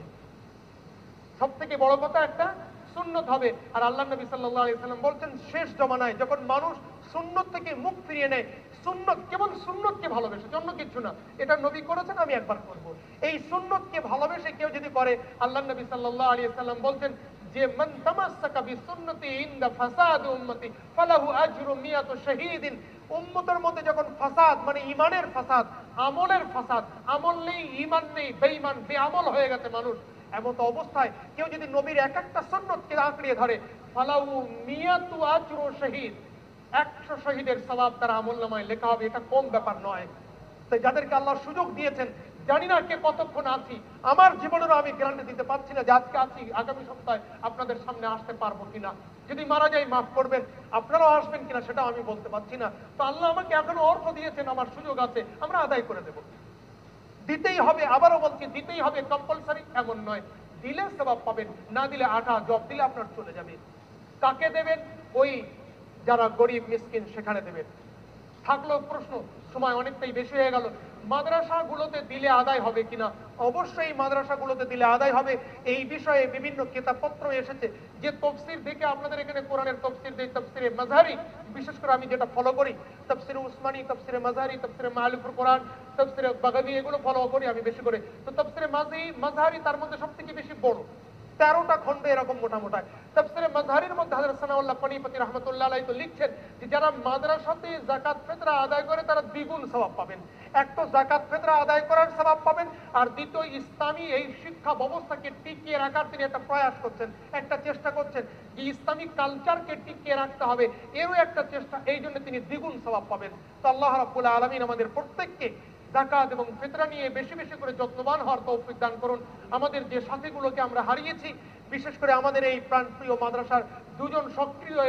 S1: সব থেকে বড় কথা একটা সুন্নত হবে। আর আল্লাহ নবী সাল্লাল্লাহু আলাইহি সাল্লাম বলছেন, শেষ জমানায় যখন মানুষ সুন্নত থেকে মুখ ফিরিয়ে নেয়, সুন্নত, কেবল সুন্নতকে ভালোবেসে, অন্য কিছু না, এটা নবী করেছেন, আমি একবার করব, এই সুন্নতকে ভালোবেসে কেউ যদি করে, আল্লাহ নবী সাল্লাল্লাহু আলাইহি সাল্লাম বলছেন যে মান তামাসসাকা বিসুন্নতি ইনদা ফাসাদ উম্মতি ফালাহু আজরু মিয়াতু শাহীদিন। উম্মতের মধ্যে যখন ফাসাদ, মানে ঈমানের ফাসাদ, আমলের ফাসাদ, আমল নেই, ঈমান নেই, বেঈমান, বেআমল হয়ে গেছে মানুষ, এমত অবস্থায় কেউ যদি নবীর এক একটা সুন্নতকে আঁকড়িয়ে ধরে, ফালাহু মিয়াতু আজরু শাহীদ, 100 শহীদের সওয়াব তার আমলনামায় লেখা হবে, এটা কম ব্যাপার নয়। তাই যাদেরকে আল্লাহ সুযোগ দিয়েছেন, জানি না কে কতক্ষণ আছি, আমার জীবনেরও আমি গ্যারান্টি দিতে পারছি না যে আজকে আছি, আগামী সপ্তাহে আপনাদের সামনে আসতে পারবো কিনা, যদি মারা যাই মাফ করবেন, আপনারাও আসবেন কিনা সেটাও আমি বলতে পারছি না। তো আল্লাহ আমাকে এখনো অর্থ দিয়েছেন, আমার সুযোগ আছে, আমরা আদায় করে দেব, দিতেই হবে। আবারও বলছি, দিতেই হবে, কম্পালসারি এমন নয়, দিলে সওয়াব পাবেন, না দিলে আটা জব দিলে আপনার চলে যাবে। কাকে দেবেন? ওই যারা গরিব মিসকিন, সেখানে দেবেন। থাকলো প্রশ্ন, সময় অনেকটাই বেশি হয়ে গেল, মাদ্রাসাগুলোতে দিলে আদায় হবে কিনা? অবশ্যই মাদ্রাসাগুলোতে দিলে আদায় হবে। এই বিষয়ে বিভিন্ন কিতাবপত্র এসেছে, যে তফসির দেখে আপনাদের এখানে কোরআনের তফসির দেয়, তফসিরে মাযহারি, বিশেষ করে আমি যেটা ফলো করি, তফসিরে উসমানী, তফসিরে মাযহারি, তফসিরে মাআলিফুল কোরআন, তফসিরে বাগাবী, এগুলো ফলো করি আমি বেশি করে। তো তফসিরে মাযহারি তার মধ্যে সবথেকে বেশি বড়, 13টা খন্ড এরকম মোটা মোটা। তাফসীরে মাযহারির মধ্যে হযরত সানাউল্লাহ পানিপতি রাহমাতুল্লাহ আলাইহি তো লিখছেন যে যারা মাদ্রাসাতে যাকাত ফিতরা আদায় করে তারা দ্বিগুণ সওয়াব পাবেন। এক তো যাকাত ফিতরা আদায় করার সওয়াব পাবেন, আর দ্বিতীয় ইসলামী এই শিক্ষা ব্যবস্থাকে টিকিয়ে রাখার তিনি একটা প্রয়াস করছেন, একটা চেষ্টা করছেন যে ইসলামিক কালচারকে টিকিয়ে রাখতে হবে, এরও একটা চেষ্টা, এই জন্য তিনি দ্বিগুণ সওয়াব পাবেন। তো আল্লাহ রাব্বুল আলামিন আমাদের প্রত্যেককে যাকাত এবং ফিতরা নিয়ে বেশি বেশি করে যত্নবান হওয়ার তৌফিক দান করুন। আমাদের যে সাথীগুলোকে আমরা হারিয়েছি, বিশেষ করে আমাদের এই প্রাণপ্রিয় মাদ্রাসার 2জন সক্রিয়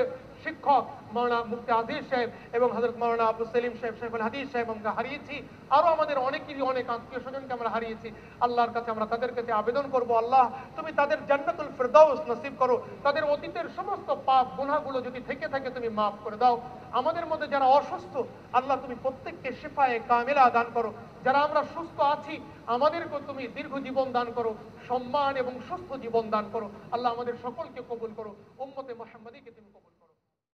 S1: শিক্ষক, মাওলানা মুফতি আজিজ সাহেব এবং হযরত মাওলানা আব্দুল সেলিম সাহেব, শেখুল হাদিস সাহেব আমরা হারিয়েছি। আরো আমাদের অনেকেরই অনেক আত্মীয় স্বজনকে আমরা হারিয়েছি। আল্লাহর কাছে আমরা তাদের কাছে আবেদন করব, আল্লাহ তুমি তাদের জান্নাতুল ফিরদাউস নসিব করো, তাদের অতীতের সমস্ত পাপ গুনাহগুলো যদি থেকে থাকে তুমি মাফ করে দাও। আমাদের মধ্যে যারা অসুস্থ, আল্লাহ তুমি প্রত্যেককে শিফায়ে কামিলা দান করো। যারা আমরা সুস্থ আছি, আমাদেরকে তুমি দীর্ঘ জীবন দান করো, সম্মান এবং সুস্থ জীবন দান করো। আল্লাহ আমাদের সকলকে কবুল করো, উম্মতে মুহাম্মাদীকে তুমি কবুল করো।